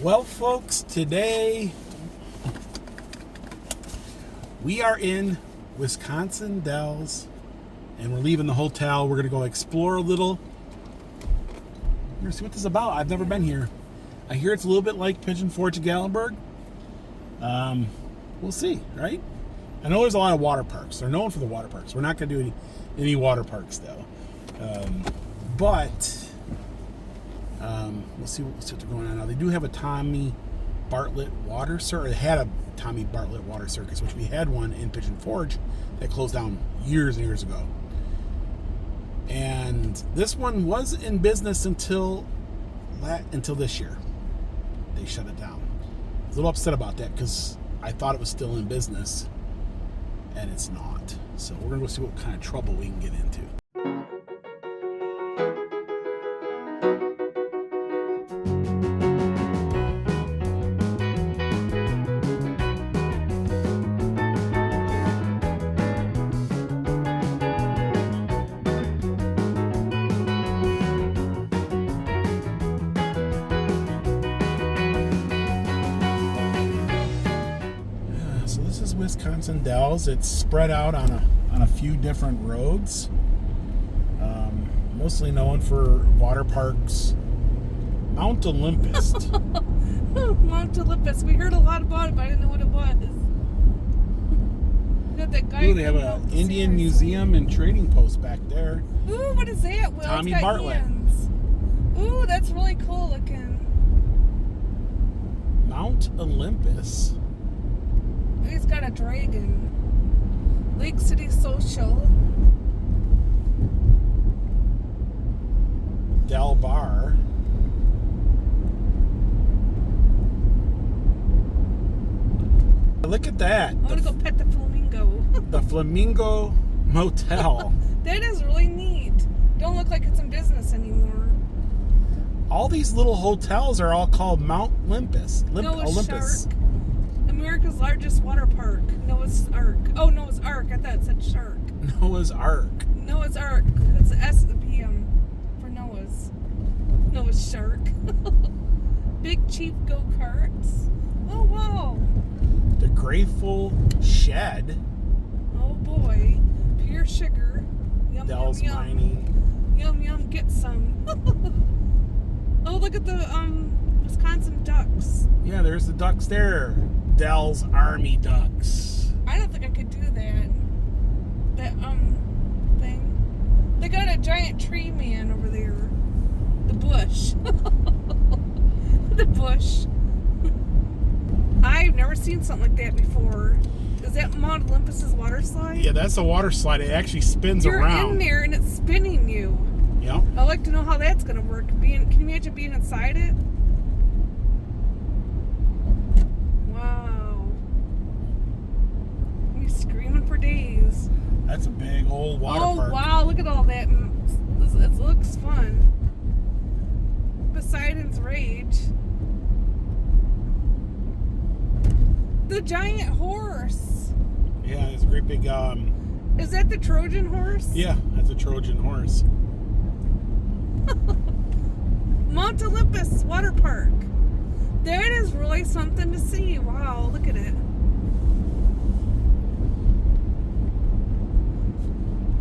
Well, folks, today we are in Wisconsin Dells and we're leaving the hotel. We're going to go explore a little. We're going to see what this is about. I've never been here. I hear it's a little bit like Pigeon Forge at Gallenberg. We'll see, right? I know there's a lot of water parks. They're known for the water parks. We're not going to do any water parks, though. But we'll see what's going on now. They do have a Tommy Bartlett water circus. They had a Tommy Bartlett water circus, which we had one in Pigeon Forge that closed down years and years ago. And this one was in business until this year. They shut it down. I was a little upset about that because I thought it was still in business, and it's not. So we're gonna go see what kind of trouble we can get into. Wisconsin Dells. It's spread out on a few different roads. Mostly known for water parks. Mount Olympus. Mount Olympus. We heard a lot about it, but I didn't know what it was. Got that guy. Ooh, they have an Indian museum and trading post back there. Ooh, what is that? Will? Tommy Bartlett. Hands. Ooh, that's really cool looking. Mount Olympus. He's got a dragon. Lake City Social. Del Bar. Look at that. I want to go pet the flamingo. The Flamingo Motel. That is really neat. Don't look like it's in business anymore. All these little hotels are all called Mount Olympus. Olympus. Shark. America's largest water park, Noah's Ark. Oh, Noah's Ark. I thought it said shark. Noah's Ark. Noah's Ark. It's S-P-M for Noah's. Noah's Shark. Big Chief go-karts. Oh, wow. The Grateful Shed. Oh, boy. Pure sugar. Yum, Dells yum, yum. Mining. Yum, yum. Get some. Oh, look at the Wisconsin ducks. Yeah, there's the ducks there. Dells Army Ducks. I don't think I could do that. That thing. They got a giant tree man over there. The bush. The bush. I've never seen something like that before. Is that Mount Olympus's water slide? Yeah, that's a water slide. It actually spins around. You're in there and it's spinning you. Yep. I'd like to know how that's going to work. Can you imagine being inside it? Wow. I'll be screaming for days. That's a big old water park. Oh, wow. Look at all that. It looks fun. Poseidon's Rage. The giant horse. Yeah, it's a great big... Is that the Trojan horse? Yeah, that's a Trojan horse. Mount Olympus Water Park. That is really something to see. Wow, look at it.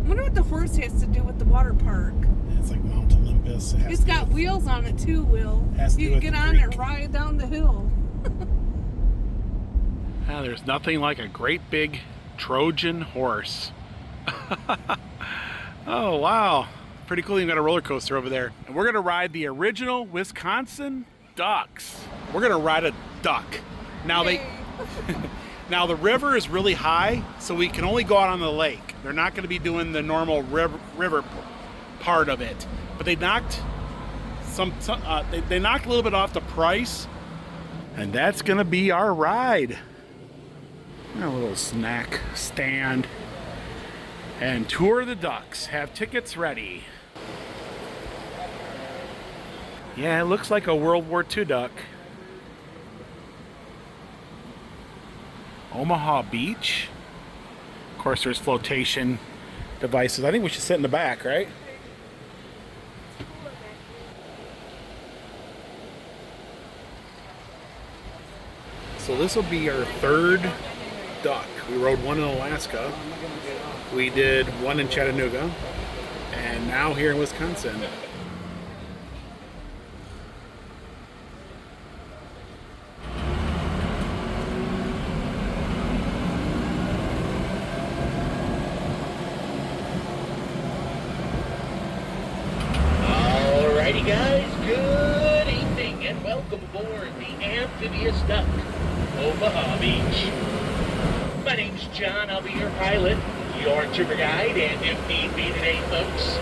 I wonder what the horse has to do with the water park. It's like Mount Olympus. It's got wheels on it too, Will. You can get on it and ride down the hill. There's nothing like a great big Trojan horse. Oh, wow. Pretty cool. You've got a roller coaster over there. And we're going to ride the original Wisconsin ducks. We're going to ride a duck. Now now the river is really high, so we can only go out on the lake. They're not going to be doing the normal river part of it. But they knocked they knocked a little bit off the price. And that's going to be our ride. A little snack stand. And tour the ducks. Have tickets ready. Yeah, it looks like a World War II duck. Omaha Beach. Of course, there's flotation devices. I think we should sit in the back, right? So this will be our third duck. We rode one in Alaska. We did one in Chattanooga. And now here in Wisconsin. Alrighty guys, good evening and welcome aboard the amphibious duck, Omaha Beach. My name's John, I'll be your pilot, your tour guide, and if need be today, folks,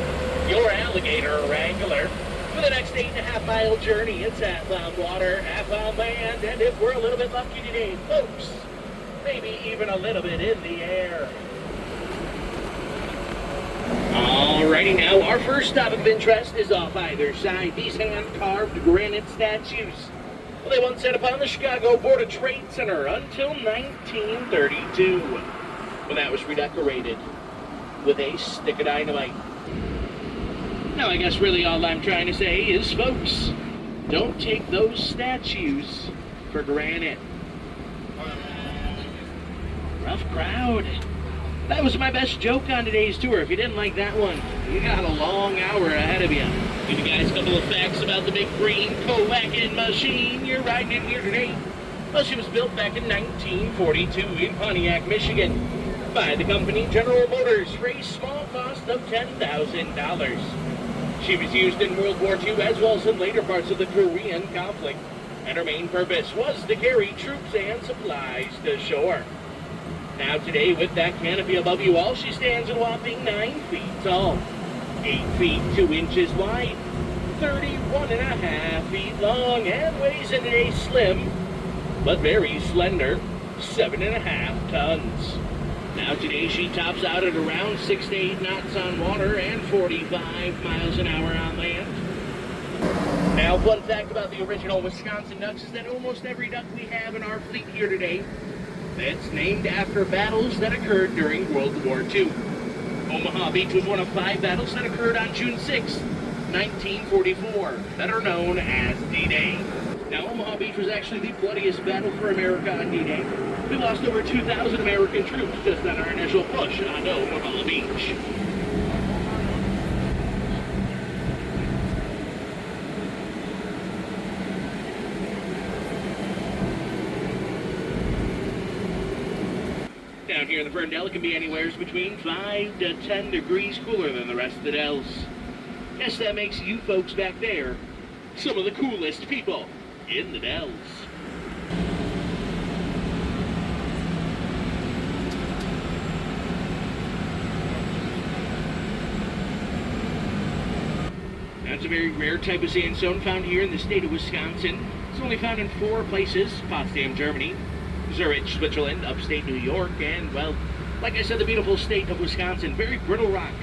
your alligator wrangler. For the next 8.5 mile journey, it's half on water, half on land, and if we're a little bit lucky today, folks, maybe even a little bit in the air. Alrighty now, our first stop of interest is off either side. These hand-carved granite statues. Well, they once sat upon the Chicago Board of Trade Center until 1932. When that was redecorated with a stick of dynamite. Now, I guess really all I'm trying to say is, folks, don't take those statues for granted. Rough crowd. That was my best joke on today's tour. If you didn't like that one, you got a long hour ahead of you. Give you guys a couple of facts about the big green co-wagon machine you're riding in here today. Well, she was built back in 1942 in Pontiac, Michigan, by the company General Motors for a small cost of $10,000. She was used in World War II as well as in later parts of the Korean conflict, and her main purpose was to carry troops and supplies to shore. Now today, with that canopy above you all, she stands a whopping 9 feet tall, 8 feet 2 inches wide, 31.5 feet long, and weighs in a slim, but very slender, 7.5 tons. Now today, she tops out at around 6 to 8 knots on water and 45 miles an hour on land. Now, fun fact about the original Wisconsin ducks is that almost every duck we have in our fleet here today, it's named after battles that occurred during World War II. Omaha Beach was one of 5 battles that occurred on June 6, 1944, that are known as D-Day. Now, Omaha Beach was actually the bloodiest battle for America on D-Day. We lost over 2,000 American troops just on our initial push onto Omaha Beach. Down here in the Ferndale, it can be anywhere between 5 to 10 degrees cooler than the rest of the Dells. Guess that makes you folks back there some of the coolest people in the Dells. Now, it's a very rare type of sandstone found here in the state of Wisconsin. It's only found in 4 places: Potsdam, Germany, Zurich, Switzerland, upstate New York, and, well, like I said, the beautiful state of Wisconsin. Very brittle rock.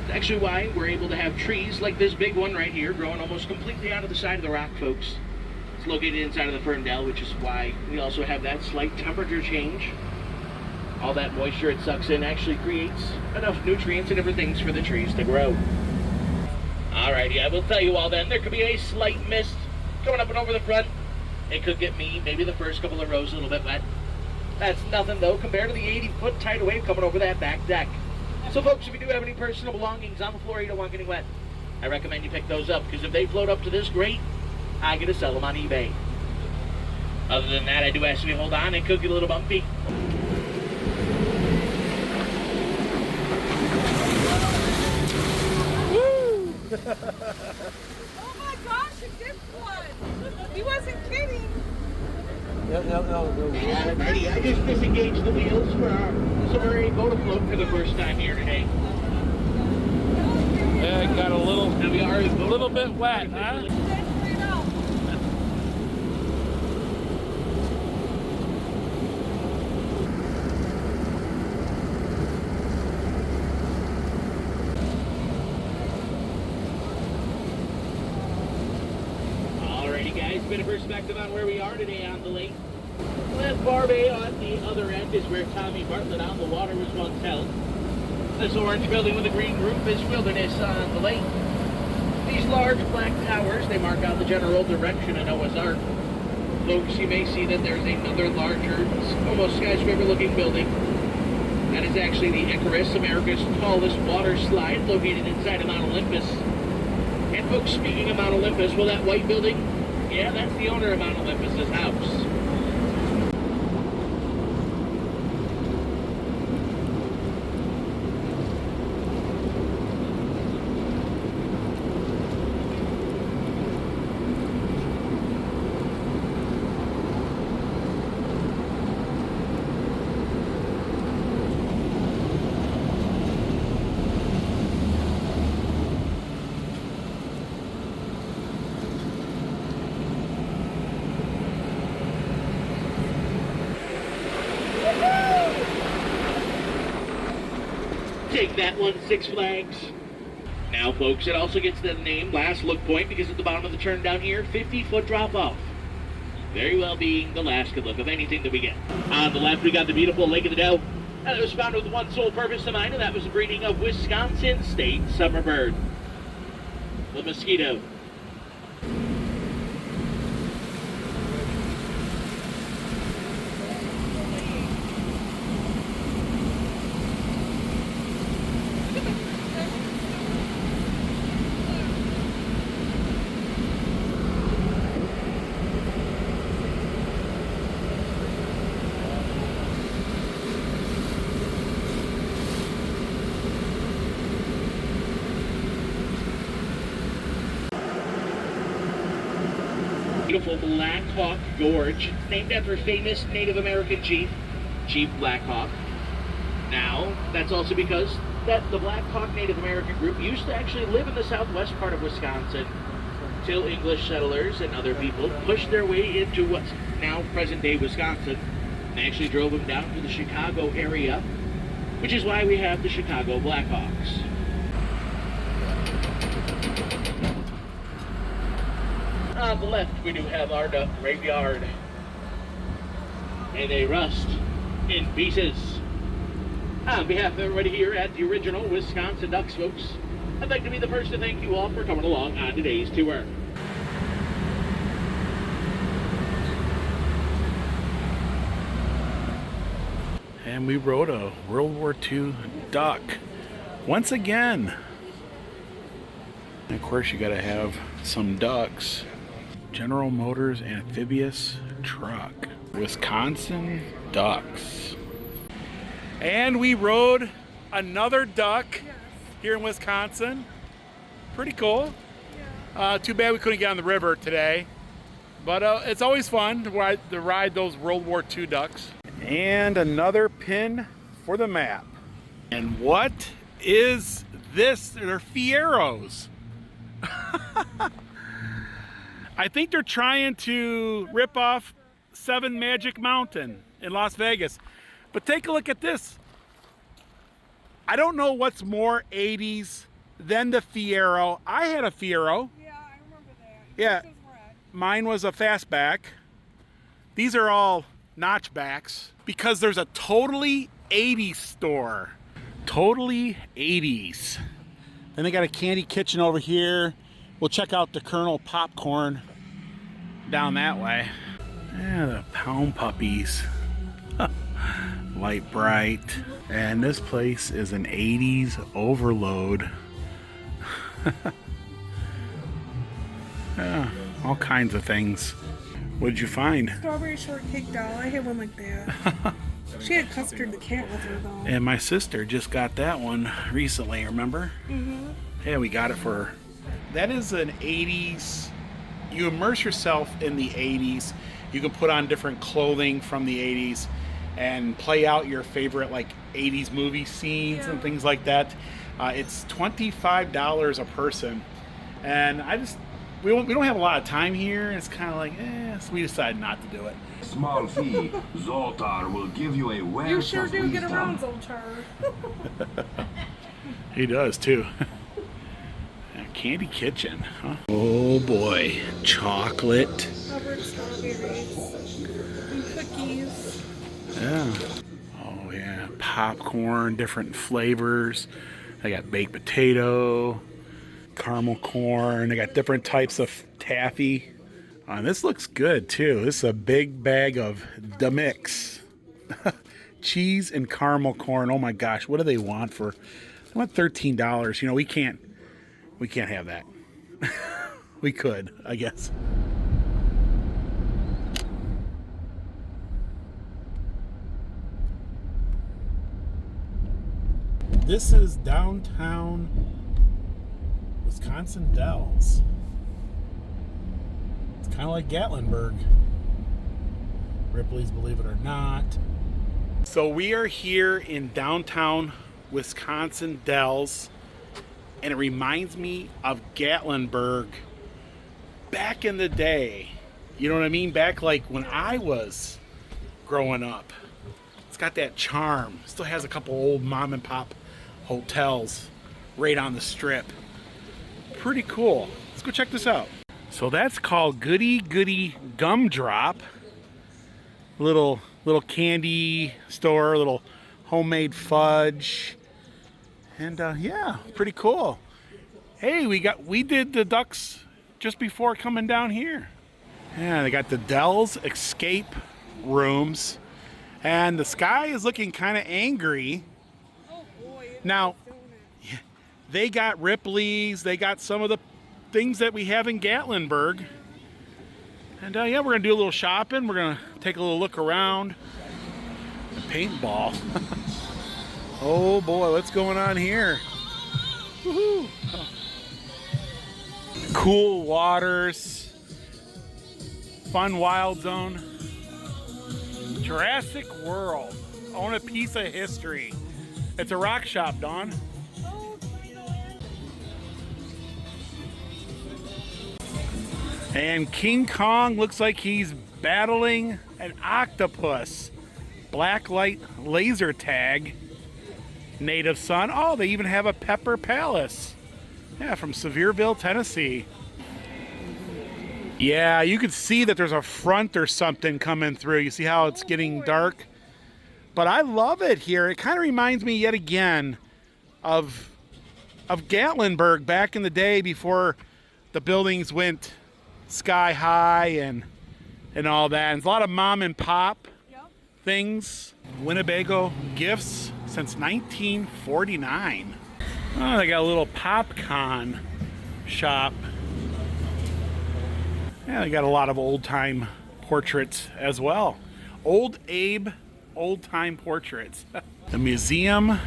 It's actually why we're able to have trees like this big one right here growing almost completely out of the side of the rock, folks. It's located inside of the Ferndale, which is why we also have that slight temperature change. All that moisture it sucks in actually creates enough nutrients and different things for the trees to grow. Alrighty, I will tell you all then, there could be a slight mist coming up and over the front. It could get me, maybe the first couple of rows, a little bit wet. That's nothing, though, compared to the 80-foot tidal wave coming over that back deck. So, folks, if you do have any personal belongings on the floor you don't want getting wet, I recommend you pick those up, because if they float up to this grate, I get to sell them on eBay. Other than that, I do ask you to hold on. It could get a little bumpy. Woo! Oh my gosh, a gift one! He wasn't kidding. Alrighty, I just disengaged the wheels for our submarine boat afloat for the first time here today. Yeah, it got a little bit wet, huh? Alrighty guys, bit of perspective on where we are today on the lake. That bar bay on the other end is where Tommy Bartlett on the water was once held. This orange building with a green roof is Wilderness on the lake. These large black towers, they mark out the general direction of Noah's Ark. Folks, you may see that there's another larger, almost skyscraper-looking building. That is actually the Icarus, America's tallest water slide, located inside of Mount Olympus. And folks, speaking of Mount Olympus, well, that white building, yeah, that's the owner of Mount Olympus's house. Take that one, Six Flags. Now, folks, it also gets the name Last Look Point because at the bottom of the turn down here, 50-foot drop off. Very well being the last good look of anything that we get. On the left, we got the beautiful Lake of the Doe. And it was found with one sole purpose in mind, and that was the breeding of Wisconsin state summer bird, the mosquito. Beautiful Black Hawk Gorge, named after famous Native American chief, Chief Black Hawk. Now, that's also because that the Black Hawk Native American group used to actually live in the southwest part of Wisconsin till English settlers and other people pushed their way into what's now present-day Wisconsin and actually drove them down to the Chicago area, which is why we have the Chicago Blackhawks. On the left, we do have our duck graveyard. And they rust in pieces. On behalf of everybody here at the original Wisconsin Ducks, folks, I'd like to be the first to thank you all for coming along on today's tour. And we rode a World War II duck. Once again. And of course, you gotta have some ducks. General Motors amphibious truck. Wisconsin ducks. And we rode another duck here in Wisconsin. Pretty cool. Too bad we couldn't get on the river today. But it's always fun to ride those World War II ducks. And another pin for the map. And what is this? They're Fieros. I think they're trying to rip off Seven Magic Mountain in Las Vegas. But take a look at this. I don't know what's more 80s than the Fiero. I had a Fiero. Yeah, I remember that. Yeah. This is red. Mine was a fastback. These are all notchbacks because there's a totally 80s store. Totally 80s. Then they got a candy kitchen over here. We'll check out the Colonel Popcorn down that way. Yeah, the Pound Puppies. Light bright. And this place is an 80s overload. Yeah, all kinds of things. What did you find? Strawberry shortcake doll. I had one like that. She had Custard the cat with her though. And my sister just got that one recently, remember? Mm-hmm. Yeah, we got it for her. That is an 80s. You immerse yourself in the 80s. You can put on different clothing from the 80s and play out your favorite like 80s movie scenes and things like that. It's $25 a person. And we don't have a lot of time here. It's kind of like, so we decided not to do it. Small fee, Zoltar will give you a wealth You sure of do get wisdom. around, Zoltar. He does too. Candy Kitchen, huh? Oh boy, chocolate. Covered strawberries. And cookies. Yeah. Oh yeah, popcorn, different flavors. They got baked potato, caramel corn. They got different types of taffy. And this looks good too. This is a big bag of the mix. Cheese and caramel corn. Oh my gosh, what do they want for? They want $13. You know, we can't have that. We could, I guess. This is downtown Wisconsin Dells. It's kind of like Gatlinburg. Ripley's, believe it or not. So we are here in downtown Wisconsin Dells, and it reminds me of Gatlinburg back in the day. You know what I mean? Back like when I was growing up. It's got that charm. Still has a couple old mom and pop hotels right on the strip. Pretty cool. Let's go check this out. So that's called Goody Goody Gumdrop. Little candy store, little homemade fudge. And yeah, pretty cool. Hey, we did the ducks just before coming down here. Yeah, they got the Dells escape rooms. And the sky is looking kind of angry. Oh boy. Now, they got Ripley's, they got some of the things that we have in Gatlinburg. And yeah, we're gonna do a little shopping. We're gonna take a little look around. The paintball. Oh boy, what's going on here? Woohoo! Oh. Cool waters. Fun wild zone. Jurassic World. Own a piece of history. It's a rock shop, Dawn. Oh, Thailand. And King Kong looks like he's battling an octopus. Blacklight laser tag. Native son. Oh, they even have a Pepper Palace. Yeah, from Sevierville, Tennessee. Yeah, you can see that there's a front or something coming through. You see how it's getting dark? But I love it here. It kind of reminds me yet again of Gatlinburg back in the day before the buildings went sky high and all that. And there's a lot of mom and pop things. Winnebago gifts since 1949. Oh, they got a little popcorn shop. Yeah, they got a lot of old-time portraits as well. Old Abe, old-time portraits. The Museum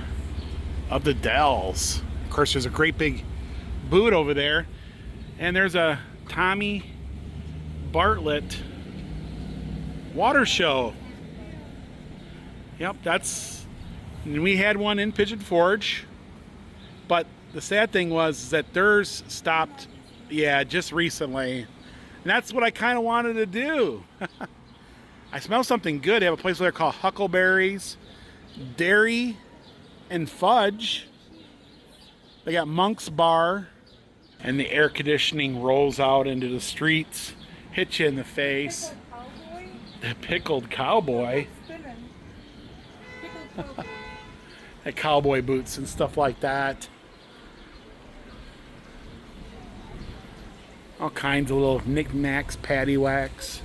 of the Dells. Of course, there's a great big booth over there. And there's a Tommy Bartlett water show. Yep, we had one in Pigeon Forge. But the sad thing was that theirs stopped, just recently. And that's what I kind of wanted to do. I smell something good. They have a place over there called Huckleberries, Dairy, and Fudge. They got Monk's Bar. And the air conditioning rolls out into the streets, hits you in the face. The pickled cowboy. At cowboy boots and stuff like that. All kinds of little knickknacks, paddywhacks.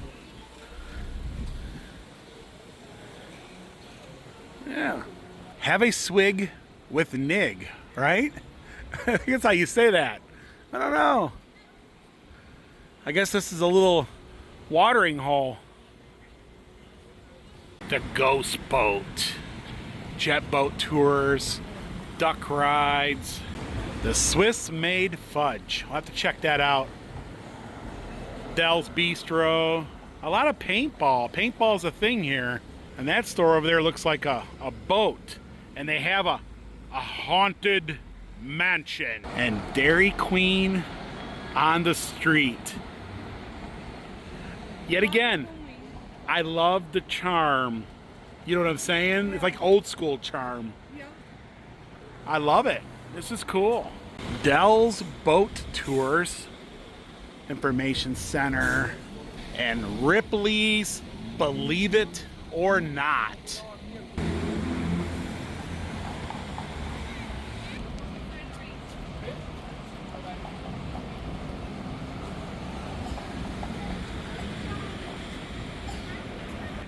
Yeah. Have a swig with Nig, right? I think that's how you say that. I don't know. I guess this is a little watering hole. The Ghost Boat. Jet boat tours. Duck rides. The Swiss-made fudge. I'll have to check that out. Dells Bistro. A lot of paintball. Paintball's a thing here. And that store over there looks like a boat. And they have a haunted mansion. And Dairy Queen on the street. Yet again, I love the charm. You know what I'm saying? It's like old school charm. Yeah. I love it. This is cool. Dells Boat Tours. Information Center. And Ripley's Believe It or Not.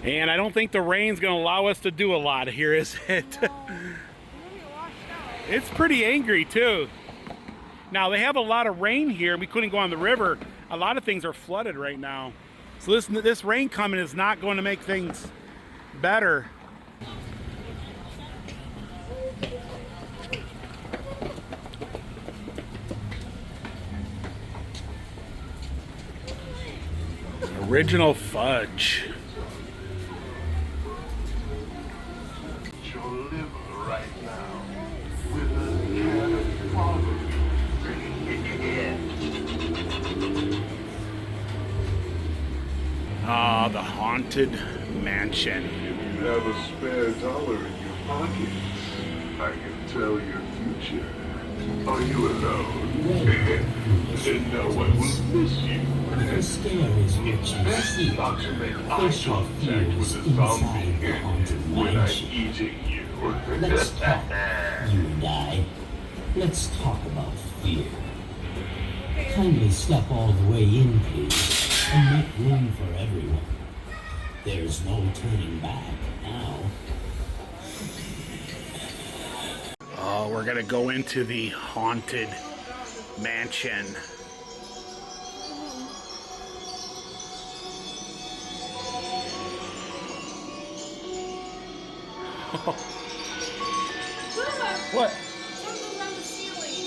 And I don't think the rain's going to allow us to do a lot here, is it? No. We're gonna be washed out. It's pretty angry, too. Now, they have a lot of rain here. We couldn't go on the river. A lot of things are flooded right now. So this rain coming is not going to make things better. Original fudge. Your liver right now with a can of quality. Ah, the haunted mansion. You have a spare dollar in your pocket. I can tell your future. Are you alone? Then no one will miss you. The scare is what you Best see. not to make eye Push your contact fears with a inside zombie the haunted when I'm mansion. eating you. Let's talk, you and I. Let's talk about fear. Kindly step all the way in, please, and make room for everyone. There's no turning back now. Oh, we're gonna go into the haunted mansion. What? Something's on the ceiling.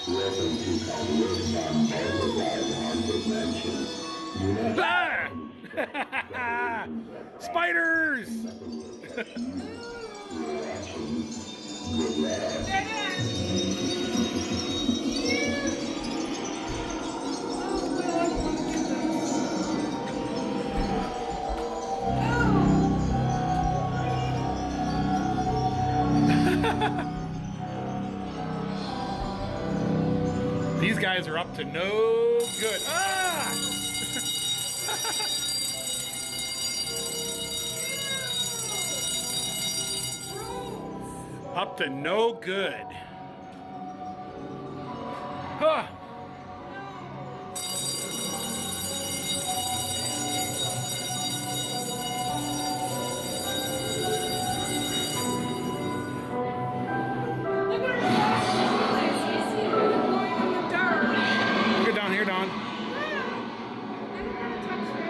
Welcome to Ah! Spiders! These guys are up to no good. Ah! Up to no good. Huh. Look at our place. We see them going in the dark. Get down here, Don. I don't want to touch it.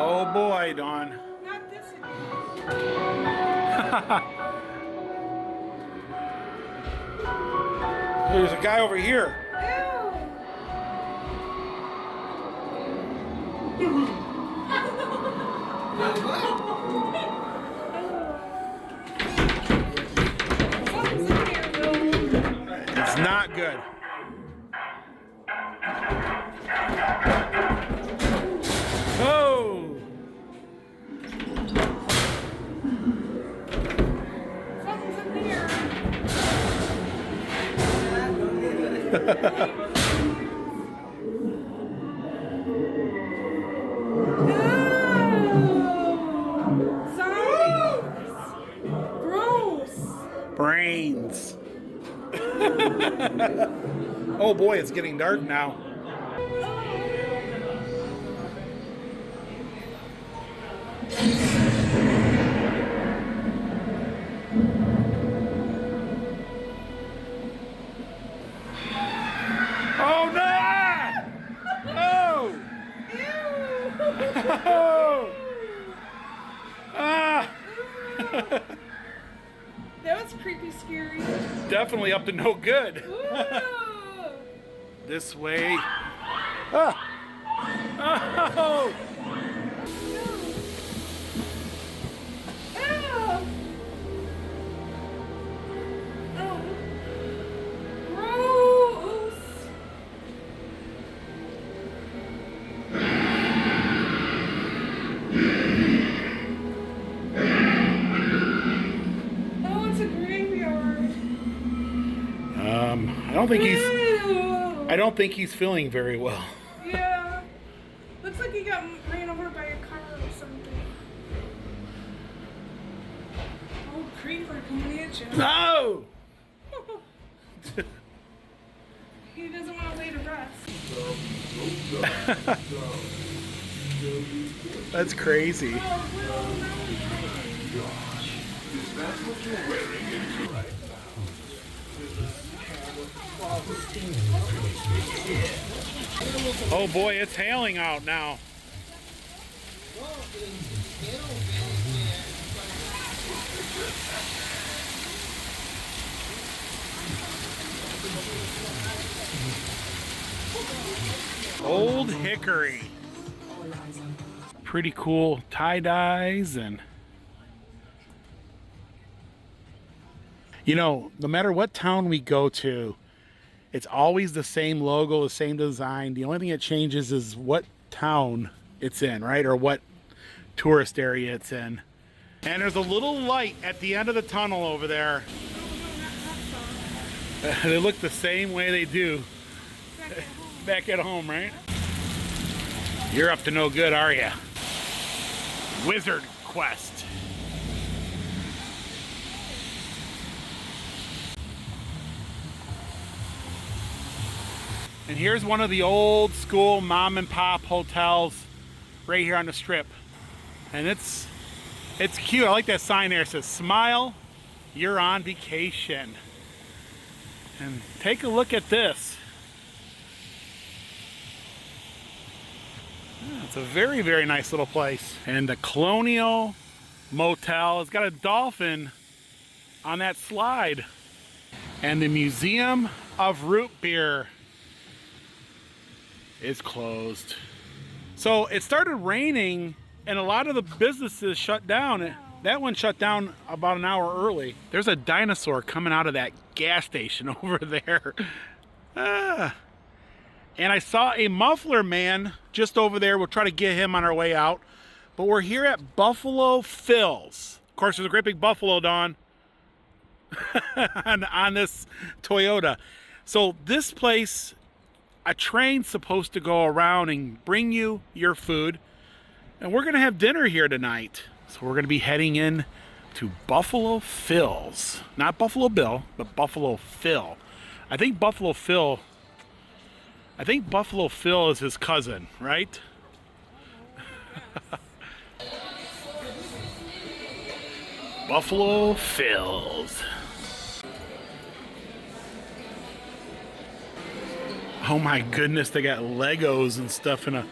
Oh boy, Don. Not this again. There's a guy over here. Something's in here, Bill. It's not good. Oh! Something's in here. Zombies. Gross. Brains. Oh boy, it's getting dark now. Oh no! Oh! Oh! Ah! That was creepy, scary. Definitely up to no good. Ooh. This way. Ah! Oh! Ew. Oh. Gross. Oh, it's a graveyard. I don't think he's feeling very well. Yeah. Looks like he got got ran over by a car or something. Oh, creeper coming at you. No! He doesn't want to lay to rest. That's crazy. Is that what you're wearing into right now? Oh boy, it's hailing out now. Old Hickory. Pretty cool tie-dyes and you know, no matter what town we go to, it's always the same logo, the same design. The only thing that changes is what town it's in, right? Or what tourist area it's in. And there's a little light at the end of the tunnel over there. They look the same way they do back at home, right? You're up to no good, are ya? Wizard Quest. And here's one of the old school mom and pop hotels right here on the strip. And it's cute. I like that sign there. It says, "Smile, you're on vacation." And take a look at this. Yeah, it's a very, very nice little place. And the Colonial Motel has got a dolphin on that slide. And the Museum of Root Beer is closed. So it started raining and a lot of the businesses shut down. That one shut down about an hour early. There's a dinosaur coming out of that gas station over there. And I saw a muffler man just over there. We'll try to get him on our way out. But we're here at Buffalo Phil's. Of course, there's a great big buffalo, Dawn, on this Toyota. So this place, a train's supposed to go around and bring you your food. And we're gonna have dinner here tonight. So we're gonna be heading in to Buffalo Phil's. Not Buffalo Bill, but Buffalo Phil. I think Buffalo Phil is his cousin, right? Buffalo Phil's. Oh my goodness, they got Legos and stuff in a...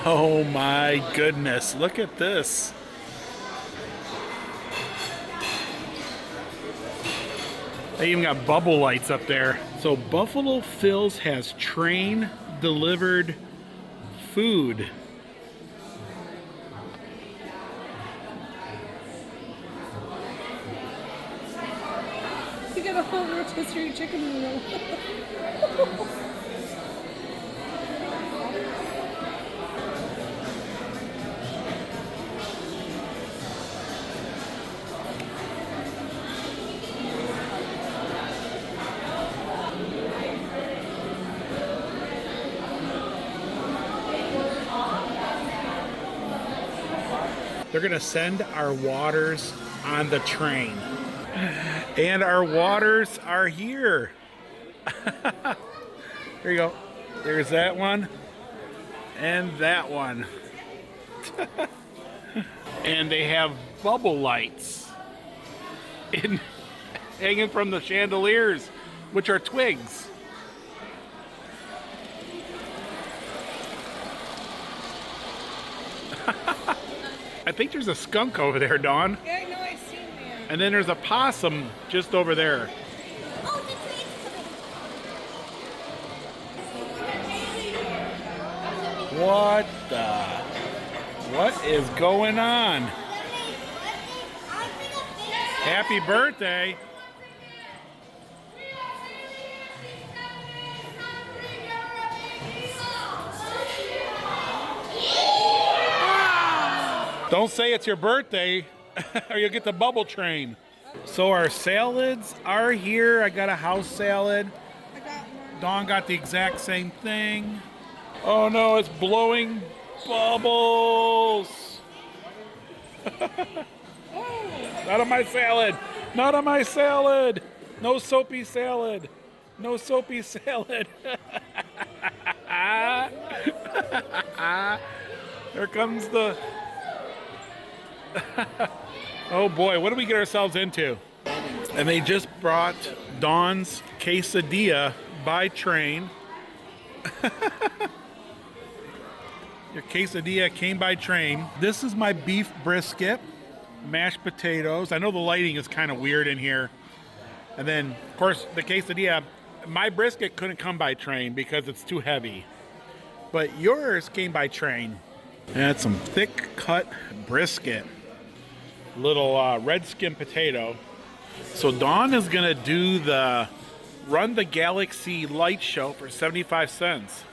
Oh my goodness, look at this. They even got bubble lights up there. So Buffalo Phil's has train delivered food. You got a whole rotisserie chicken noodle. They're gonna send our waters on the train. And our waters are here. There you go. There's that one. And that one. And they have bubble lights hanging from the chandeliers, which are twigs. I think there's a skunk over there, Dawn. Yeah, I know, I seen that. And then there's a possum just over there. Oh, the train's coming. What is going on? Happy birthday. Don't say it's your birthday or you'll get the bubble train. So our salads are here. I got a house salad. I got one. Dawn got the exact same thing. Oh no, it's blowing bubbles. Not on my salad. Not on my salad. No soapy salad. No soapy salad. There comes the... Oh boy, what did we get ourselves into? And they just brought Dawn's quesadilla by train. Your quesadilla came by train. This is my beef brisket, mashed potatoes. I know the lighting is kind of weird in here. And then, of course, the quesadilla. My brisket couldn't come by train because it's too heavy. But yours came by train. And that's some thick cut brisket. Little red skin potato. So Dawn is gonna do the Run the Galaxy light show for 75 cents.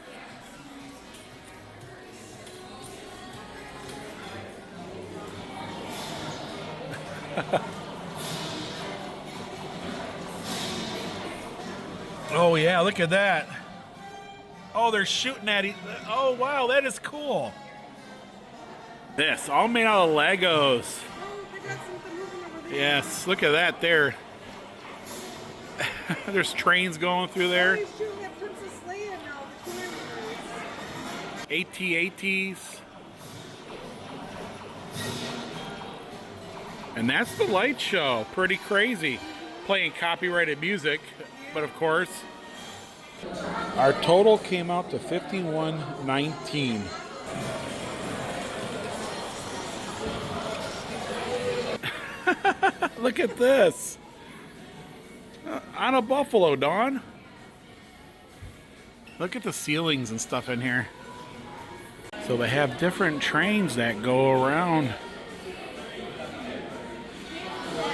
Oh yeah, look at that. Oh, they're shooting at each. Oh wow, that is cool. This, all made out of Legos. Oh, they got something moving over there. Yes, look at that there. There's trains going through Oh, there. he's shooting at Princess Leia now, the commanders. AT-ATs. And that's the light show. Pretty crazy. Playing copyrighted music, but of course. Our total came out to $51.19. Look at this. On a buffalo, Dawn. Look at the ceilings and stuff in here. So they have different trains that go around.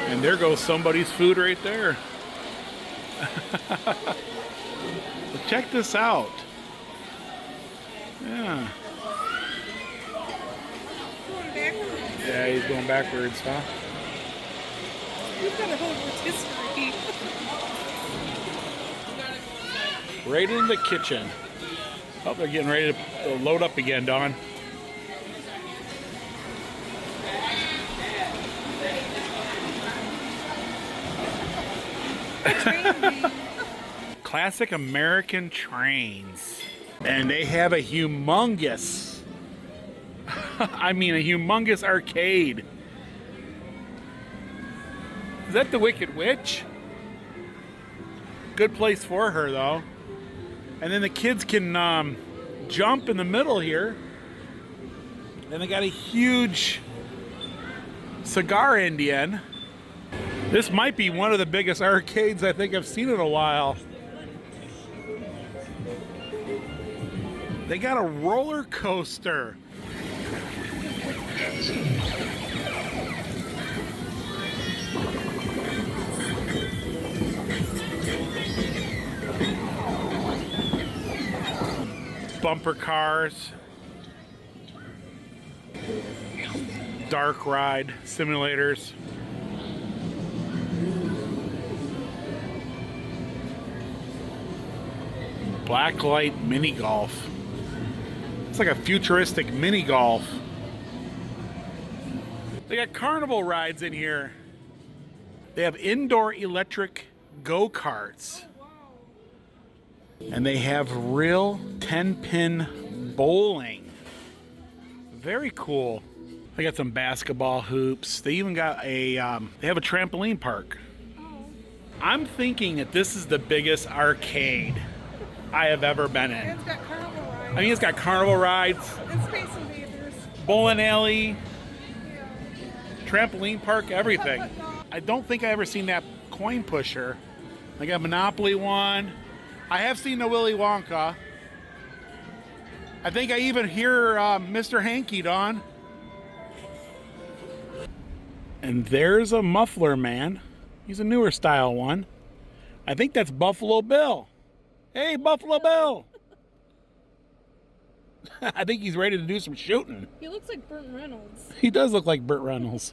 And there goes somebody's food right there. But check this out. Yeah. Going backwards. Yeah, he's going backwards, huh? You've got a whole rotisserie. Right in the kitchen. Oh, they're getting ready to load up again, Dawn. Classic American trains. And they have a humongous, I mean a humongous arcade. Is that the Wicked Witch? Good place for her though. And then the kids can jump in the middle here. And they got a huge cigar Indian. This might be one of the biggest arcades I think I've seen in a while. They got a roller coaster. Bumper cars. Dark ride simulators. Blacklight mini golf. It's like a futuristic mini golf. They got carnival rides in here. They have indoor electric go-karts. And they have real 10-pin bowling. Very cool. They got some basketball hoops. They even got a, they have a trampoline park. I'm thinking that this is the biggest arcade I have ever been in. It's got carnival rides. I mean, it's got carnival rides, It's Space Invaders. bowling alley, Yeah. trampoline park, everything. I don't think I ever seen that coin pusher. They got Monopoly one. I have seen the Willy Wonka. I think I even hear Mr. Yankee, Dawn. And there's a muffler man. He's a newer style one. I think that's Buffalo Bill. Hey, Buffalo Bill. I think he's ready to do some shooting. He looks like Burt Reynolds. He does look like Burt Reynolds.